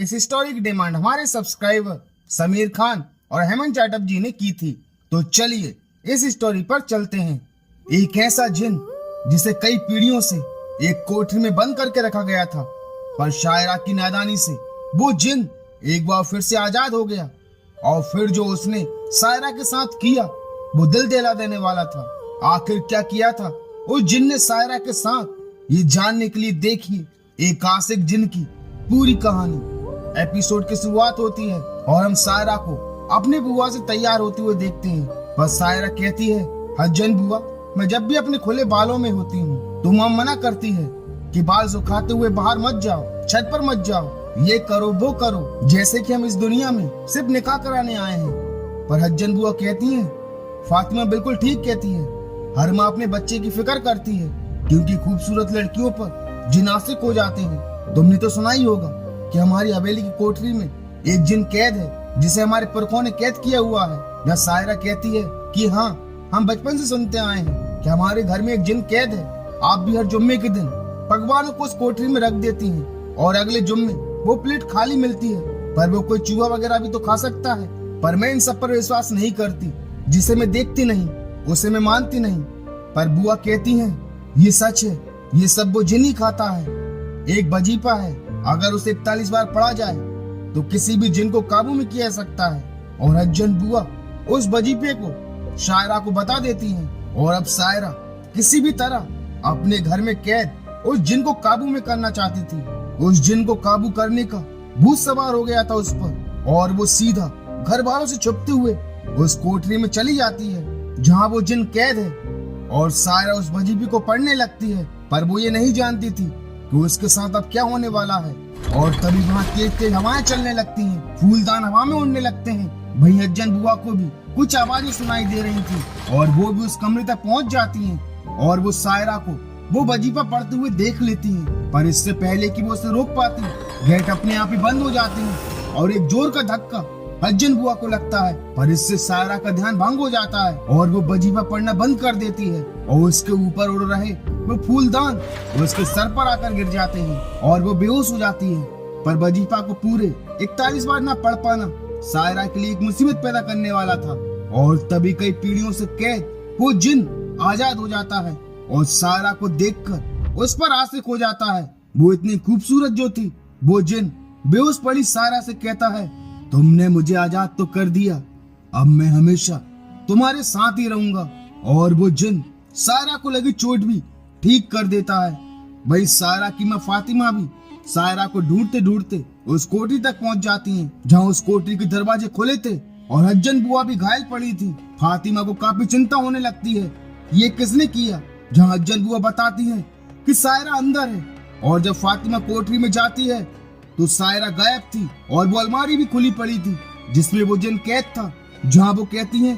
इस स्टोरी की डिमांड हमारे सब्सक्राइबर समीर खान और हेमंत जाटव जी ने की थी। तो चलिए इस स्टोरी पर चलते हैं। एक ऐसा जिन जिसे कई पीढ़ियों से एक कोठरी में बंद करके रखा गया था, पर शायरा की नादानी से वो जिन एक बार फिर से आजाद हो गया। और फिर जो उसने शायरा के साथ किया वो दिल दहला देने वाला था। आखिर क्या किया था उस जिन ने शायरा के साथ, ये जानने के लिए देखिए एक आशिक जिन की पूरी कहानी। एपिसोड की शुरुआत होती है और हम शायरा को अपने बुआ से तैयार होते हुए देखते हैं। बस शायरा कहती है, हज्जन बुआ, मैं जब भी अपने खुले बालों में होती हूँ तो मां मना करती है कि बाल सुखाते हुए बाहर मत जाओ, छत पर मत जाओ, ये करो वो करो, जैसे कि हम इस दुनिया में सिर्फ निकाह कराने आए हैं। पर हज्जन बुआ कहती है, फातिमा बिल्कुल ठीक कहती है, हर माँ अपने बच्चे की फिक्र करती है क्योंकि खूबसूरत लड़कियों पर जिन आशिक हो जाते हैं। तुमने तो सुना ही होगा कि हमारी हवेली की कोठरी में एक जिन कैद है जिसे हमारे पुरखों ने कैद किया हुआ है। या शायरा कहती है कि हाँ, हम बचपन से सुनते आए हैं कि हमारे घर में एक जिन कैद है। आप भी हर जुम्मे के दिन पकवानों को उस कोठरी में रख देती हैं और अगले जुम्मे वो प्लेट खाली मिलती है, पर वो कोई चूहा वगैरह भी तो खा सकता है। पर मैं इन सब पर विश्वास नहीं करती। जिसे मैं देखती नहीं उसे मैं मानती नहीं। पर बुआ कहती है, ये सच है, ये सब वो जिन ही खाता है। एक वजीफा है, अगर उसे 41 बार पढ़ा जाए तो किसी भी जिन को काबू में किया जा सकता है। और हज्जन बुआ उस वजीफे को शायरा को बता देती हैं और अब शायरा किसी भी तरह अपने घर में कैद उस जिन को काबू में करना चाहती थी। उस जिन को काबू करने का भूत सवार हो गया था उस पर और वो सीधा घर वालों से छुपते हुए उस कोठरी में चली जाती है जहाँ वो जिन कैद है। और शायरा उस वजीफे को पढ़ने लगती है, पर वो ये नहीं जानती थी कि उसके साथ अब क्या होने वाला है। और तभी वहाँ तेज तेज हवाएं चलने लगती हैं, फूलदान हवा में उड़ने लगते हैं। वहीं हज्जन बुआ को भी कुछ आवाजें सुनाई दे रही थी और वो भी उस कमरे तक पहुँच जाती हैं और वो शायरा को वो वजीफा पढ़ते हुए देख लेती हैं। पर इससे पहले कि वो उसे रोक पाती, गेट अपने आप ही बंद हो जाते हैं और एक जोर का धक्का हज्जन बुआ को लगता है। पर इससे शायरा का ध्यान भंग हो जाता है और वो वजीफा पढ़ना बंद कर देती है और उसके ऊपर उड़ रहे वो फूलदान उसके सर पर आकर गिर जाते हैं और वो बेहोश हो जाती है। पर वजीफा को पूरे 41 बार ना पढ़ पाना शायरा के लिए एक मुसीबत पैदा करने वाला था। और तभी कई पीढ़ियों से कैद वो जिन आजाद हो जाता है और शायरा को देखकर उस पर आशिक हो जाता है। वो इतनी खूबसूरत जो थी, वो जिन बेहोश पड़ी शायरा से कहता है, तुमने मुझे आजाद तो कर दिया, अब मैं हमेशा तुम्हारे साथ ही रहूंगा। और वो जिन शायरा को लगी चोट भी ठीक कर देता है। वही शायरा की मां फातिमा भी शायरा को ढूंढते ढूंढते उस कोठरी तक पहुंच जाती हैं, जहां उस कोठरी के दरवाजे खुले थे और हज्जन बुआ भी घायल पड़ी थी। फातिमा को काफी चिंता होने लगती है, ये किसने किया। जहां हज्जन बुआ बताती है कि शायरा अंदर है। और जब फातिमा कोठरी में जाती है तो शायरा गायब थी और वो अलमारी भी खुली पड़ी थी जिसमें वो जिन कैद था। जहां वो कहती है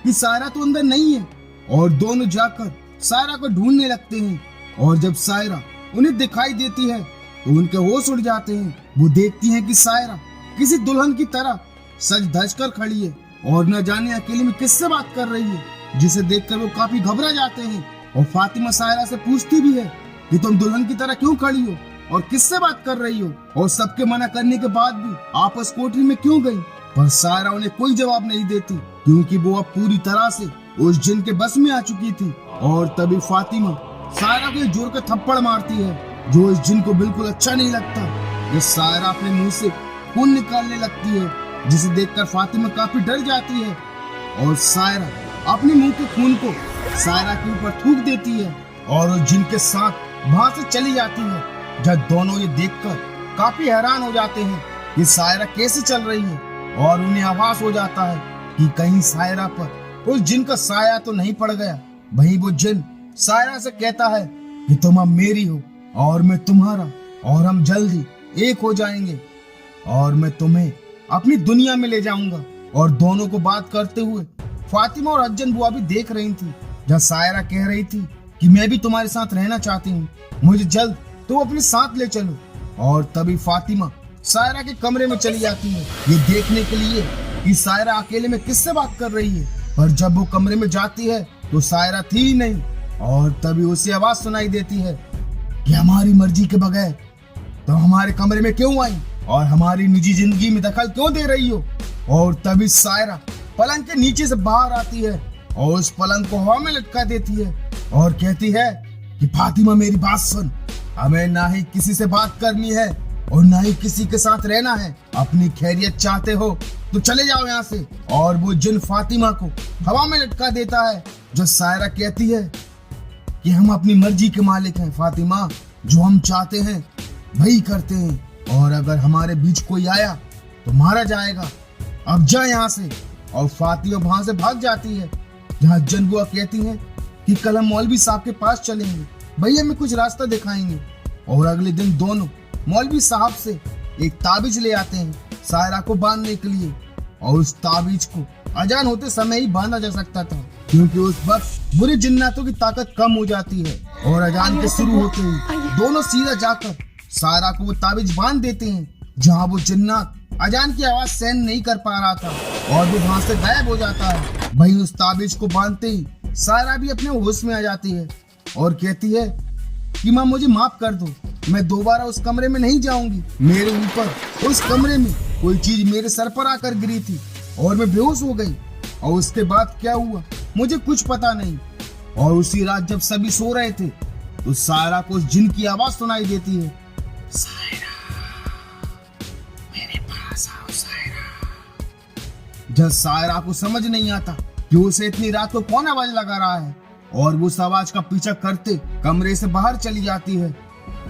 कि शायरा तो अंदर नहीं है और दोनों जाकर शायरा को ढूंढने लगते हैं। और जब शायरा उन्हें दिखाई देती है तो उनके होश उड़ जाते हैं। वो देखती हैं कि शायरा किसी दुल्हन की तरह सज धज कर खड़ी है और न जाने अकेले में किससे बात कर रही है, जिसे देखकर वो काफी घबरा जाते हैं। और फातिमा शायरा से पूछती भी है कि तुम दुल्हन की तरह क्यों खड़ी हो और किससे बात कर रही हो, और सबके मना करने के बाद भी आप उस कोठरी में क्यों गई। पर शायरा उन्हें कोई जवाब नहीं देती क्योंकि वो अब पूरी तरह से उस जिन के बस में आ चुकी थी। और तभी फातिमा शायरा को जोर का थप्पड़ मारती है जो इस जिन को बिल्कुल अच्छा नहीं लगता। ये शायरा अपने मुंह से खून निकालने लगती है, जिसे देखकर फातिमा काफी डर जाती है और शायरा अपने मुंह के खून को शायरा के ऊपर थूक देती है और उस जिन के साथ वहां से चली जाती है। जब दोनों ये देखकर काफी हैरान हो जाते हैं कि शायरा कैसे चल रही है और उन्हें आभास हो जाता है कि कहीं शायरा पर उस जिन का साया तो नहीं पड़ गया। वहीं वो जिन शायरा से कहता है कि तुम अब मेरी हो और मैं तुम्हारा, और हम जल्द ही एक हो जाएंगे और मैं तुम्हें अपनी दुनिया में ले जाऊंगा। और दोनों को बात करते हुए फातिमा और हज्जन बुआ भी देख रही थी। जब शायरा कह रही थी कि मैं भी तुम्हारे साथ रहना चाहती हूँ, मुझे जल्द तो अपने साथ ले चलो। और तभी फातिमा शायरा के कमरे में चली जाती है ये देखने के लिए कि शायरा अकेले में किससे बात कर रही है। पर जब वो कमरे में जाती है तो शायरा थी ही नहीं। और तभी उसे आवाज सुनाई देती है कि हमारी मर्जी के बगैर तो हमारे कमरे में क्यों आई और हमारी निजी जिंदगी में दखल क्यों दे रही हो? और तभी सायरा पलंग के नीचे से बाहर आती है और उस पलंग को हवा में लटका देती है और कहती है कि फातिमा मेरी बात सुन, हमें ना ही किसी से बात करनी है और ना ही किसी के साथ रहना है। अपनी खैरियत चाहते हो तो चले जाओ यहाँ से। और वो जिन फातिमा को हवा में लटका देता है। जो सायरा कहती है कि हम अपनी मर्जी के मालिक हैं फातिमा, जो हम चाहते हैं वही करते हैं और अगर हमारे बीच कोई आया तो मारा जाएगा, अब जा यहाँ से। और फातिमा वहां से भाग जाती है। जहाँ जनबुआ कहती है कि कल हम मौलवी साहब के पास चलेंगे, भैया हमें कुछ रास्ता दिखाएंगे। और अगले दिन दोनों मौलवी साहब से एक ताबीज ले आते हैं सायरा को बांधने के लिए। और उस ताबीज को अजान होते समय ही बांधा जा सकता था, क्योंकि उस वक्त बुरे जिन्नातों की ताकत कम हो जाती है। और अजान के शुरू होते ही दोनों सीधा जाकर सायरा को वो ताबीज बांध देते हैं। जहाँ वो जिन्नात अजान की आवाज सहन नहीं कर पा रहा था और वो वहां से गायब हो जाता है। वहीं उस ताबीज को बांधते ही सायरा भी अपने होश में आ जाती है और कहती है कि माँ मुझे माफ कर दो, मैं दोबारा उस कमरे में नहीं जाऊंगी। मेरे ऊपर उस कमरे में कोई चीज मेरे सर पर आकर गिरी थी और मैं बेहोश हो गई और उसके बाद क्या हुआ मुझे कुछ पता नहीं। और उसी रात जब सभी सो रहे थे तो सायरा को उस जिन की आवाज सुनाई देती है, सायरा मेरे पास आओ सायरा। जब सायरा को समझ नहीं आता कि उसे इतनी रात को कौन आवाज लगा रहा है और वो उस आवाज का पीछा करते कमरे से बाहर चली जाती है।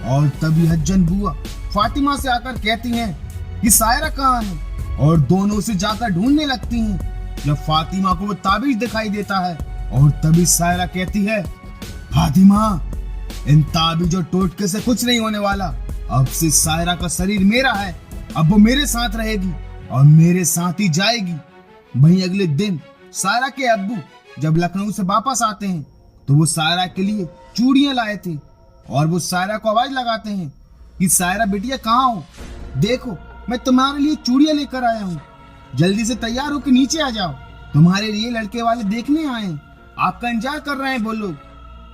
और तभी हज्जन बुआ फातिमा से आकर कहती हैं कि सायरा कहाँ है और दोनों उसे जाकर ढूंढने लगती हैं। जब फातिमा को वो ताबीज दिखाई देता है और तभी सायरा कहती है, फातिमा इन ताबीज और टोटके से कुछ नहीं होने वाला, अब से सायरा का शरीर मेरा है, अब वो मेरे साथ रहेगी और मेरे साथ ही जाएगी। वहीं अगले दिन सायरा के अब्बू जब लखनऊ से वापस आते हैं तो वो सायरा के लिए चूड़ियां लाए थे और वो सायरा को आवाज लगाते हैं कि सायरा बिटिया कहाँ हो, देखो मैं तुम्हारे लिए चूड़ियां लेकर आया हूँ, जल्दी से तैयार होकर नीचे आ जाओ, तुम्हारे लिए लड़के वाले देखने आए हैं, आपका इंतजार कर रहे हैं वो लोग।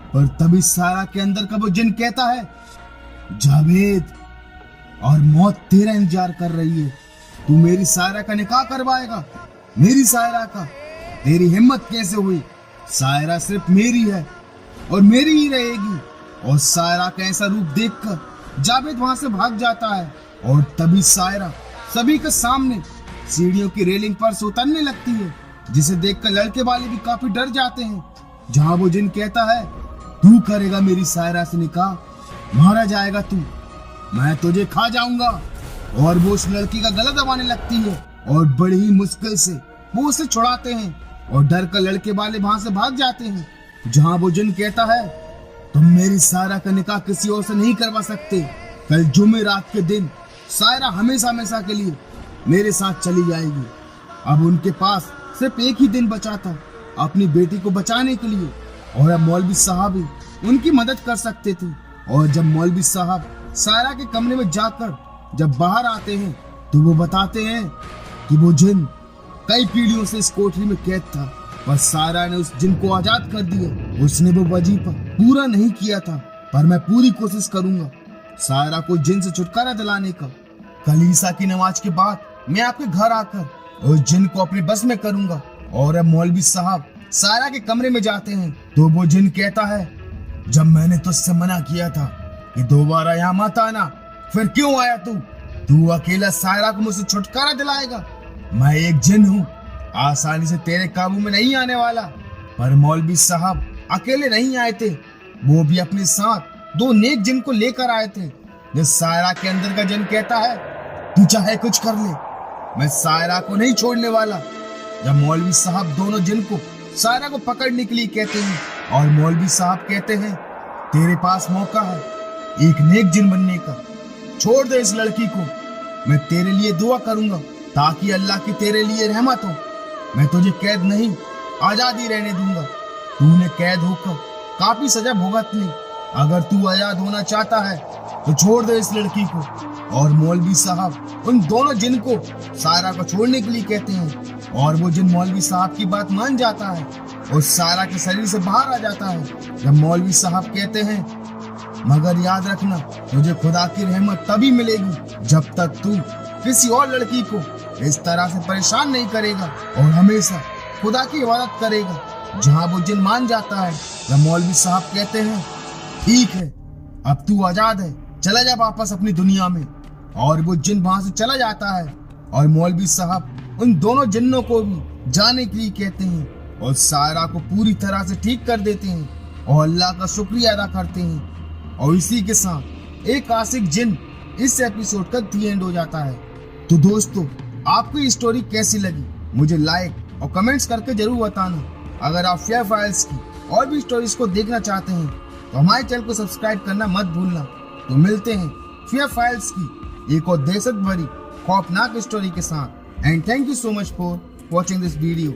पर तभी सायरा के अंदर का वो जिन कहता है, जावेद और मौत तेरा इंतजार कर रही है, तू मेरी सायरा का निकाह करवाएगा, मेरी सायरा का, तेरी हिम्मत कैसे हुई, सायरा सिर्फ मेरी है और मेरी ही रहेगी। और सायरा का ऐसा रूप देखकर जावेद वहां से भाग जाता है और तभी सायरा सभी के सामने सीढ़ियों की रेलिंग पर से उतरने लगती है, जिसे देखकर लड़के वाले भी काफी डर जाते हैं। जहाँ वो जिन कहता है, तू करेगा मेरी सायरा से निकाह, मारा जाएगा तू, मैं तुझे खा जाऊंगा। और वो उस लड़की का गला दबाने लगती है और बड़ी ही मुश्किल से वो उसे छुड़ाते हैं और डर कर लड़के वाले वहां से भाग जाते हैं। जहाँ वो जिन कहता है, तुम मेरी सायरा का निकाह किसी और से नहीं करवा सकते, कल जुमे रात के दिन सायरा हमेशा हमेशा के लिए मेरे साथ चली जाएगी। अब उनके पास सिर्फ एक ही दिन बचा था अपनी बेटी को बचाने के लिए और अब मौलवी साहब ही उनकी मदद कर सकते थे। और जब मौलवी साहब सायरा के कमरे में जाकर जब बाहर आते हैं तो वो बताते हैं कि वो जिन कई पीढ़ियों से इस कोठरी में कैद था, पर सायरा ने उस जिन को आजाद कर दिया। उसने वो वजीफा पूरा नहीं किया था, पर मैं पूरी कोशिश करूंगा सायरा को जिन से छुटकारा दिलाने का। कल ईसा की नमाज के बाद मैं आपके घर आकर उस जिन को अपने बस में करूंगा। और अब मौलवी साहब सायरा के कमरे में जाते हैं तो वो जिन कहता है, जब मैंने तुझसे मना किया था कि दोबारा यहाँ मत आना, फिर क्यों आया तू? तू अकेला सायरा को मुझसे छुटकारा दिलाएगा? मैं एक जिन हूँ, आसानी से तेरे काबू में नहीं आने वाला। पर मौलवी साहब अकेले नहीं आए थे, वो भी अपने साथ दो नेक जिन को लेकर आए थे। जो सायरा के अंदर का जिन कहता है, तू चाहे कुछ कर ले, मैं सायरा को नहीं छोड़ने वाला। जब मौलवी साहब दोनों जिन को सायरा को पकड़ने के लिए कहते हैं और मौलवी साहब कहते हैं, तेरे पास मौका है एक नेक जिन बनने का, छोड़ दे इस लड़की को, मैं तेरे लिए दुआ करूंगा ताकि अल्लाह की तेरे लिए रहमत हो। मैं तुझे कैद नहीं आजादी रहने दूंगा, तूने कैद होकर काफी सजा भुगत ली, अगर तू आजाद होना चाहता है तो छोड़ दे इस लड़की को। और मौलवी साहब उन दोनों जिन को सायरा को छोड़ने के लिए कहते हैं और वो जिन मौलवी साहब की बात मान जाता है और सायरा के शरीर से बाहर आ जाता है। जब मौलवी साहब कहते हैं, मगर याद रखना तुझे खुदा की रहमत तभी मिलेगी जब तक तू किसी और लड़की को इस तरह से परेशान नहीं करेगा और हमेशा खुदा की इबादत करेगा। जहाँ वो जिन मान जाता है वह मौलवी साहब कहते हैं, ठीक है अब तू आजाद है, चला जा वापस अपनी दुनिया में। और वो जिन वहां से चला जाता है और मौलवी साहब उन दोनों जिन्नों को भी जाने के लिए कहते हैं और सायरा को पूरी तरह से ठीक कर देते हैं और अल्लाह का शुक्रिया अदा करते हैं। और इसी के साथ एक आशिक जिन इस एपिसोड का दी एंड हो जाता है। तो दोस्तों, आपको ये स्टोरी कैसी लगी मुझे लाइक और कमेंट्स करके जरूर बताना। अगर आप फियर फाइल्स की और भी स्टोरीज को देखना चाहते हैं तो हमारे चैनल को सब्सक्राइब करना मत भूलना। तो मिलते हैं फियर फाइल्स की एक और दहशत भरी खौफनाक स्टोरी के साथ। And thank you so much for watching this video.